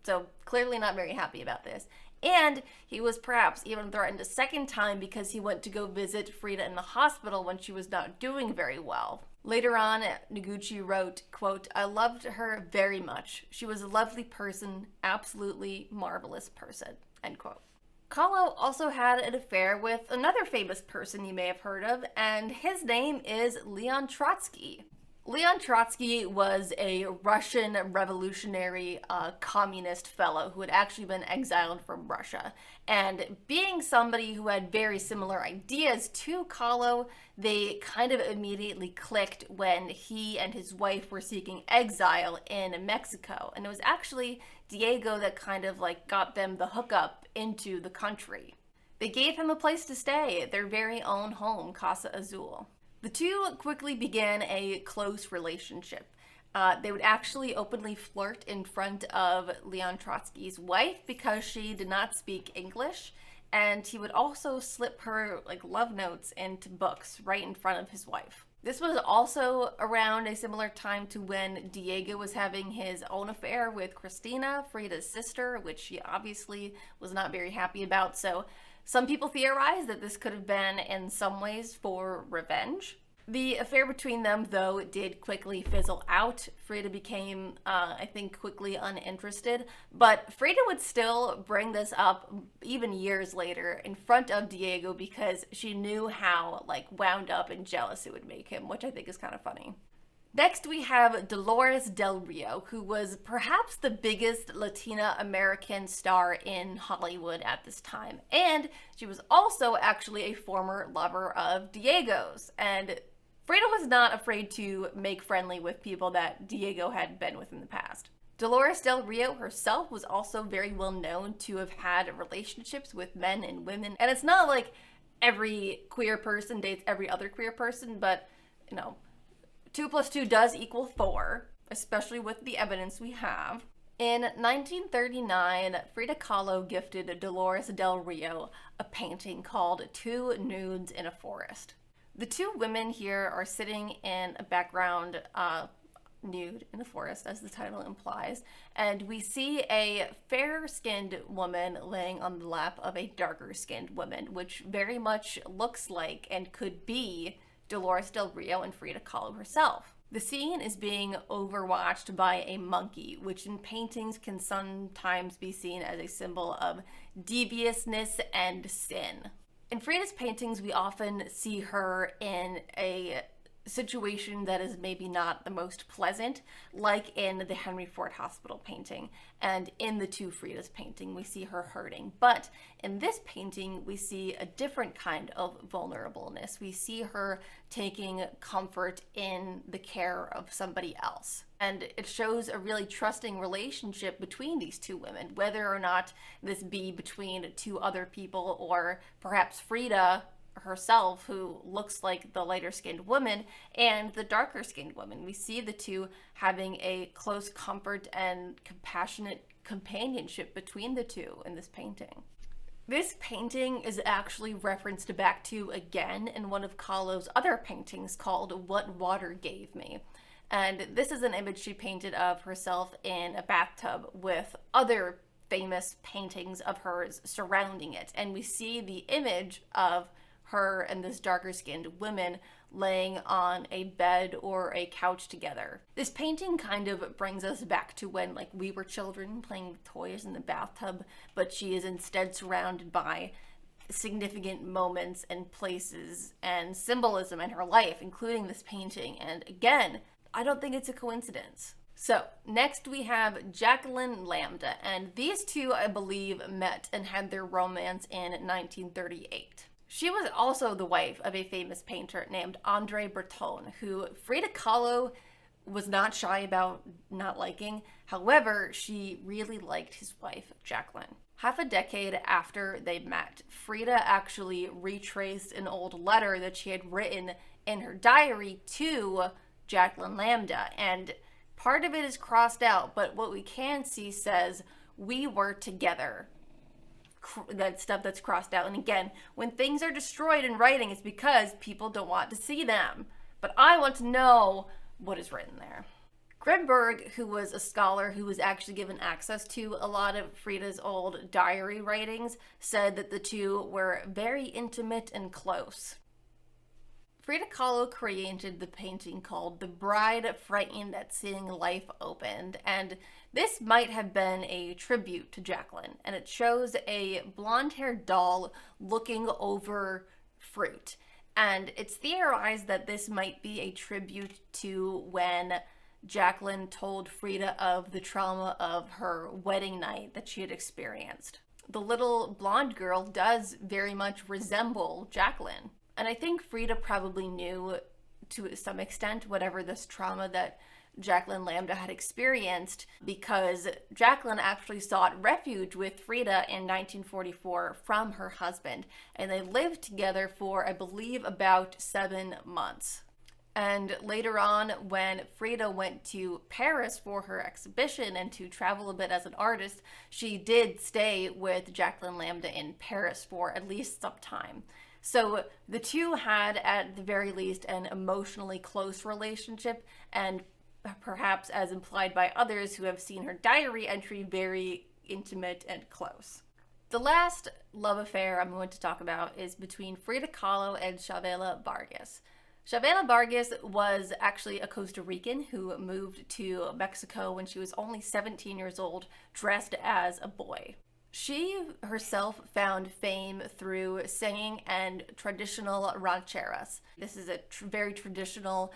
So clearly not very happy about this. And he was perhaps even threatened a second time because he went to go visit Frida in the hospital when she was not doing very well. Later on, Noguchi wrote, quote, "I loved her very much. She was a lovely person, absolutely marvelous person," end quote. Kahlo also had an affair with another famous person you may have heard of, and his name is Leon Trotsky. Leon Trotsky was a Russian revolutionary communist fellow who had actually been exiled from Russia. And being somebody who had very similar ideas to Kahlo, they kind of immediately clicked when he and his wife were seeking exile in Mexico. And it was actually Diego that kind of like got them the hookup into the country. They gave him a place to stay, their very own home, Casa Azul. The two quickly began a close relationship. They would actually openly flirt in front of Leon Trotsky's wife because she did not speak English, and he would also slip her like love notes into books right in front of his wife. This was also around a similar time to when Diego was having his own affair with Cristina, Frida's sister, which he obviously was not very happy about. So some people theorize that this could have been in some ways for revenge. The affair between them, though, did quickly fizzle out. Frida became, I think, quickly uninterested, but Frida would still bring this up even years later in front of Diego because she knew how, like, wound up and jealous it would make him, which I think is kind of funny. Next, we have Dolores del Rio, who was perhaps the biggest Latina American star in Hollywood at this time. And she was also actually a former lover of Diego's. And Frida was not afraid to make friendly with people that Diego had been with in the past. Dolores del Rio herself was also very well known to have had relationships with men and women. And it's not like every queer person dates every other queer person, but, 2 plus 2 does equal 4, especially with the evidence we have. In 1939, Frida Kahlo gifted Dolores del Rio a painting called Two Nudes in a Forest. The two women here are sitting in a background nude in the forest, as the title implies, and we see a fair-skinned woman laying on the lap of a darker-skinned woman, which very much looks like and could be Dolores del Rio and Frida Kahlo herself. The scene is being overwatched by a monkey, which in paintings can sometimes be seen as a symbol of deviousness and sin. In Frida's paintings, we often see her in a situation that is maybe not the most pleasant, like in the Henry Ford Hospital painting. And in the two Fridas painting, we see her hurting. But in this painting, we see a different kind of vulnerableness. We see her taking comfort in the care of somebody else. And it shows a really trusting relationship between these two women, whether or not this be between two other people or perhaps Frida herself, who looks like the lighter-skinned woman, and the darker-skinned woman. We see the two having a close comfort and compassionate companionship between the two in this painting. This painting is actually referenced back to again in one of Kahlo's other paintings called What Water Gave Me. And this is an image she painted of herself in a bathtub with other famous paintings of hers surrounding it. And we see the image of her and this darker-skinned woman laying on a bed or a couch together. This painting kind of brings us back to when we were children playing with toys in the bathtub, but she is instead surrounded by significant moments and places and symbolism in her life, including this painting. And again, I don't think it's a coincidence. So next we have Jacqueline Lambda, and these two, I believe, met and had their romance in 1938. She was also the wife of a famous painter named André Breton, who Frida Kahlo was not shy about not liking. However, she really liked his wife, Jacqueline. Half a decade after they met, Frida actually retraced an old letter that she had written in her diary to Jacqueline Lambda, and part of it is crossed out, but what we can see says, "We were together." That stuff that's crossed out. And again, when things are destroyed in writing, it's because people don't want to see them. But I want to know what is written there. Grimberg, who was a scholar who was actually given access to a lot of Frida's old diary writings, said that the two were very intimate and close. Frida Kahlo created the painting called The Bride Frightened at Seeing Life Opened, and this might have been a tribute to Jacqueline, and it shows a blonde-haired doll looking over fruit. And it's theorized that this might be a tribute to when Jacqueline told Frida of the trauma of her wedding night that she had experienced. The little blonde girl does very much resemble Jacqueline. And I think Frida probably knew to some extent whatever this trauma that Jacqueline Lambda had experienced, because Jacqueline actually sought refuge with Frida in 1944 from her husband, and they lived together for, I believe, about 7 months. And later on, when Frida went to Paris for her exhibition and to travel a bit as an artist, she did stay with Jacqueline Lambda in Paris for at least some time. So the two had, at the very least, an emotionally close relationship, and perhaps, as implied by others who have seen her diary entry, very intimate and close. The last love affair I'm going to talk about is between Frida Kahlo and Chavela Vargas. Chavela Vargas was actually a Costa Rican who moved to Mexico when she was only 17 years old, dressed as a boy. She herself found fame through singing and traditional rancheras. This is a very traditional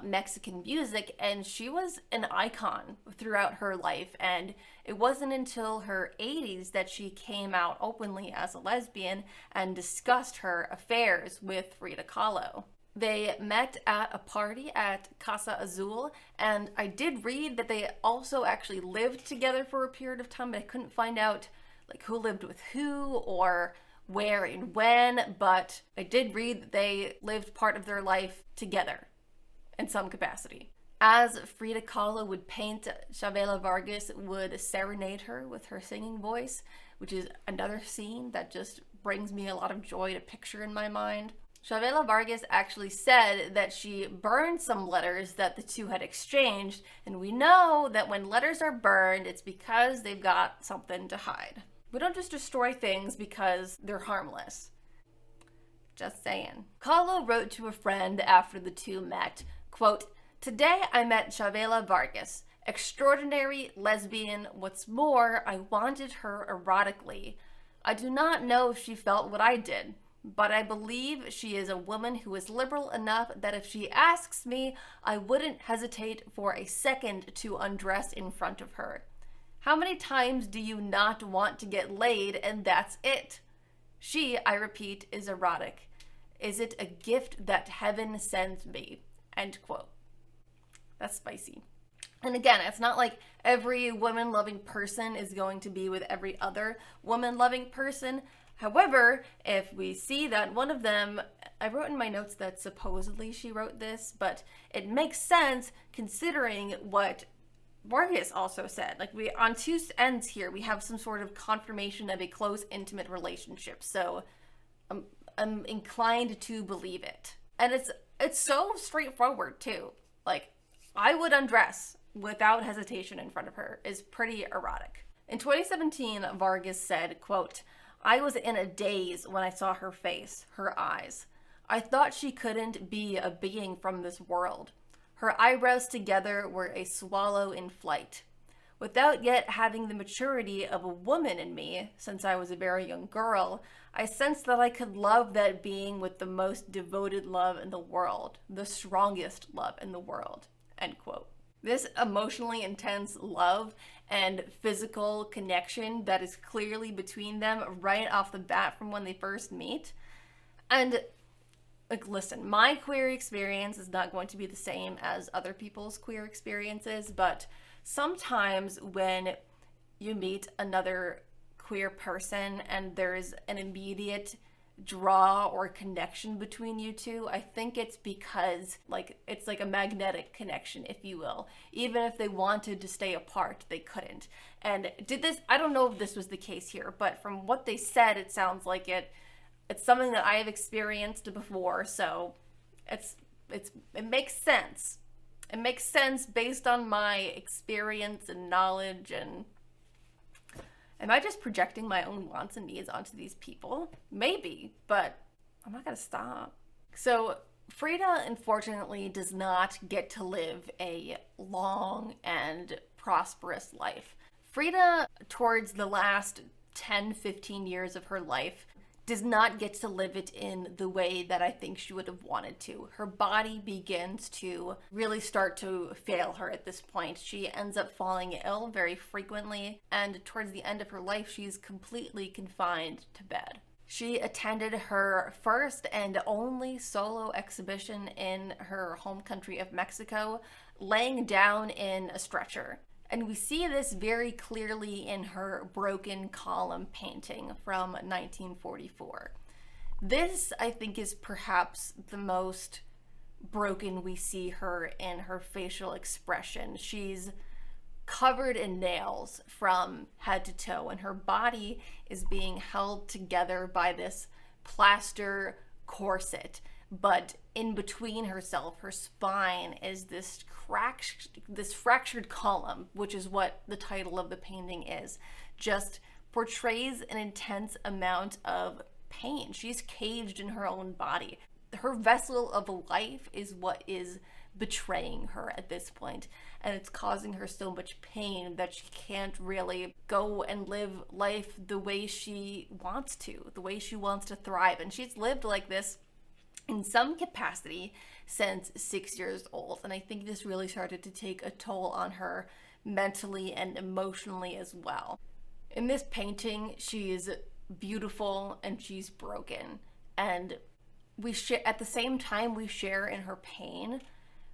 Mexican music, and she was an icon throughout her life. And it wasn't until her 80s that she came out openly as a lesbian and discussed her affairs with Frida Kahlo. They met at a party at Casa Azul, and I did read that they also actually lived together for a period of time, but I couldn't find out like who lived with who or where and when, but I did read that they lived part of their life together in some capacity. As Frida Kahlo would paint, Chavela Vargas would serenade her with her singing voice, which is another scene that just brings me a lot of joy to picture in my mind. Chavela Vargas actually said that she burned some letters that the two had exchanged, and we know that when letters are burned, it's because they've got something to hide. We don't just destroy things because they're harmless. Just saying. Kahlo wrote to a friend after the two met, quote, "Today I met Chavela Vargas. Extraordinary lesbian. What's more, I wanted her erotically. I do not know if she felt what I did, but I believe she is a woman who is liberal enough that if she asks me, I wouldn't hesitate for a second to undress in front of her. How many times do you not want to get laid and that's it? She, I repeat, is erotic. Is it a gift that heaven sends me?" End quote. That's spicy. And again, it's not like every woman-loving person is going to be with every other woman-loving person. However, if we see that one of them, I wrote in my notes that supposedly she wrote this, but it makes sense considering what Vargas also said. Like, we, on two ends here, we have some sort of confirmation of a close, intimate relationship. So I'm inclined to believe it. And it's so straightforward too. Like, I would undress without hesitation in front of her is pretty erotic. In 2017, Vargas said, quote, "I was in a daze when I saw her face, her eyes. I thought she couldn't be a being from this world. Her eyebrows together were a swallow in flight. Without yet having the maturity of a woman in me, since I was a very young girl, I sensed that I could love that being with the most devoted love in the world, the strongest love in the world." End quote. This emotionally intense love and physical connection that is clearly between them right off the bat from when they first meet. And like, listen, my queer experience is not going to be the same as other people's queer experiences, but sometimes when you meet another queer person and there's an immediate draw or connection between you two, I think it's because like it's like a magnetic connection, if you will. Even if they wanted to stay apart, they couldn't. And I don't know if this was the case here, but from what they said, it sounds like it's something that I have experienced before, so it makes sense. It makes sense based on my experience and knowledge. And am I just projecting my own wants and needs onto these people? Maybe, but I'm not gonna stop. So Frida, unfortunately, does not get to live a long and prosperous life. Frida, towards the last 10-15 years of her life, does not get to live it in the way that I think she would have wanted to. Her body begins to really start to fail her at this point. She ends up falling ill very frequently, and towards the end of her life, she's completely confined to bed. She attended her first and only solo exhibition in her home country of Mexico, laying down in a stretcher. And we see this very clearly in her broken column painting from 1944. This, I think, is perhaps the most broken we see her in her facial expression. She's covered in nails from head to toe, and her body is being held together by this plaster corset. But in between herself, her spine is this fractured column, which is what the title of the painting is, just portrays an intense amount of pain. She's caged in her own body. Her vessel of life is what is betraying her at this point, and it's causing her so much pain that she can't really go and live life the way she wants to, the way she wants to thrive. And she's lived like this in some capacity since 6 years old, and I think this really started to take a toll on her mentally and emotionally as well. In this painting, she's beautiful and she's broken, and we share at the same time we share in her pain,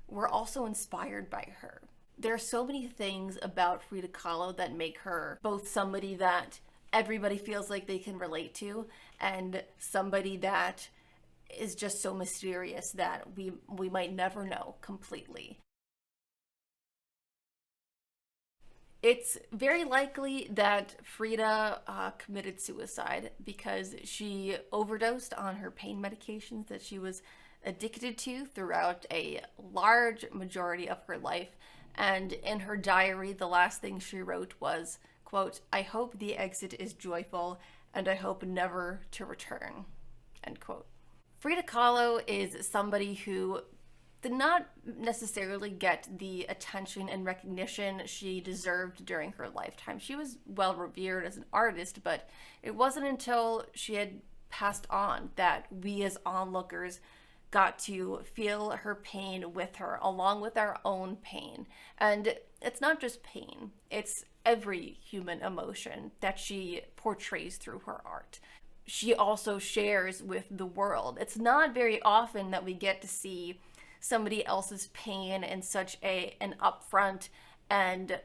we're also inspired by her. There are so many things about Frida Kahlo that make her both somebody that everybody feels like they can relate to and somebody that is just so mysterious that we might never know completely. It's very likely that Frida committed suicide because she overdosed on her pain medications that she was addicted to throughout a large majority of her life. And in her diary, the last thing she wrote was, quote, "I hope the exit is joyful and I hope never to return," end quote. Frida Kahlo is somebody who did not necessarily get the attention and recognition she deserved during her lifetime. She was well revered as an artist, but it wasn't until she had passed on that we as onlookers got to feel her pain with her, along with our own pain. And it's not just pain, it's every human emotion that she portrays through her art. She also shares with the world. It's not very often that we get to see somebody else's pain in such an upfront and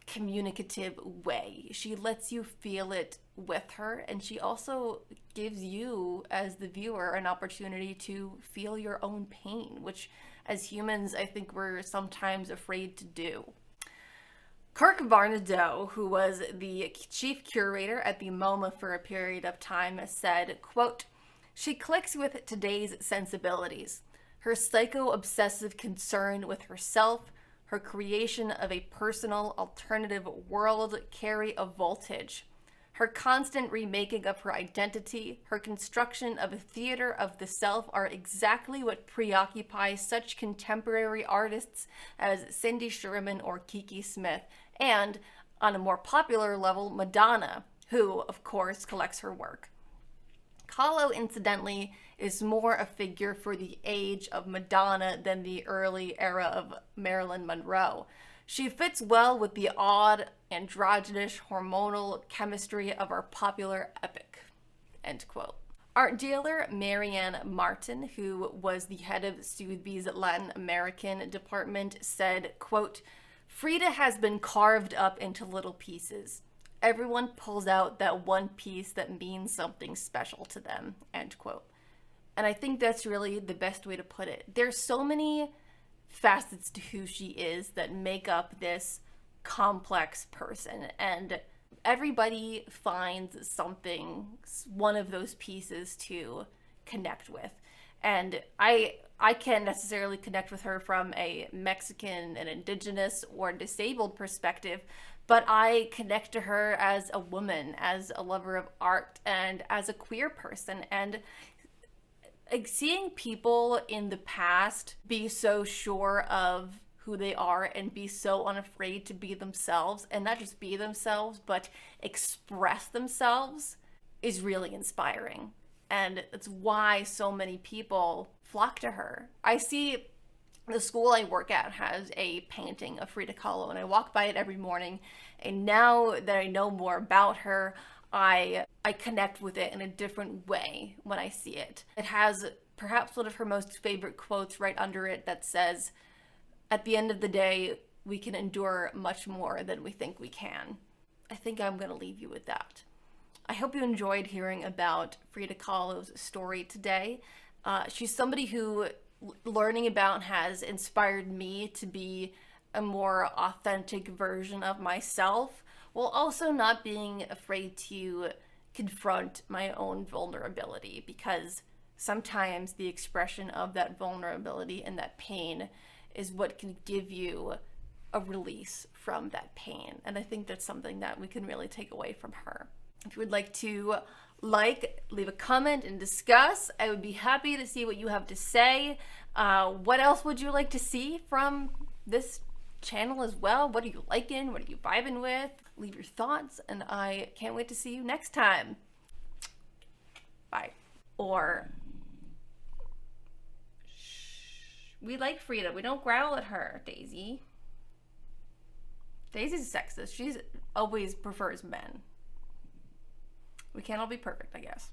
communicative way. She lets you feel it with her, and she also gives you as the viewer an opportunity to feel your own pain, which as humans I think we're sometimes afraid to do. Kirk Barnadoe, who was the chief curator at the MoMA for a period of time, said, quote, "She clicks with today's sensibilities. Her psycho-obsessive concern with herself, her creation of a personal alternative world carry a voltage. Her constant remaking of her identity, her construction of a theater of the self are exactly what preoccupies such contemporary artists as Cindy Sherman or Kiki Smith, and, on a more popular level, Madonna, who, of course, collects her work. Kahlo, incidentally, is more a figure for the age of Madonna than the early era of Marilyn Monroe. She fits well with the odd, androgynous, hormonal chemistry of our popular epic," end quote. Art dealer Marianne Martin, who was the head of Sotheby's Latin American department, said, quote, "Frida has been carved up into little pieces. Everyone pulls out that one piece that means something special to them," end quote. And I think that's really the best way to put it. There's so many facets to who she is that make up this complex person, and everybody finds something, one of those pieces to connect with. And I can't necessarily connect with her from a Mexican, an indigenous, or disabled perspective, but I connect to her as a woman, as a lover of art, and as a queer person. And seeing people in the past be so sure of who they are and be so unafraid to be themselves, and not just be themselves, but express themselves, is really inspiring. And it's why so many people flock to her. I see the school I work at has a painting of Frida Kahlo, and I walk by it every morning. And now that I know more about her, I connect with it in a different way when I see it. It has perhaps one of her most favorite quotes right under it that says, "At the end of the day, we can endure much more than we think we can." I think I'm going to leave you with that. I hope you enjoyed hearing about Frida Kahlo's story today. She's somebody who learning about has inspired me to be a more authentic version of myself, while also not being afraid to confront my own vulnerability, because sometimes the expression of that vulnerability and that pain is what can give you a release from that pain. And I think that's something that we can really take away from her. If you would like to leave a comment and discuss, I would be happy to see what you have to say. What else would you like to see from this channel as well? What are you liking? What are you vibing with? Leave your thoughts, and I can't wait to see you next time. Bye. Or, we like Frida. We don't growl at her, Daisy. Daisy's sexist. She always prefers men. We can't all be perfect, I guess.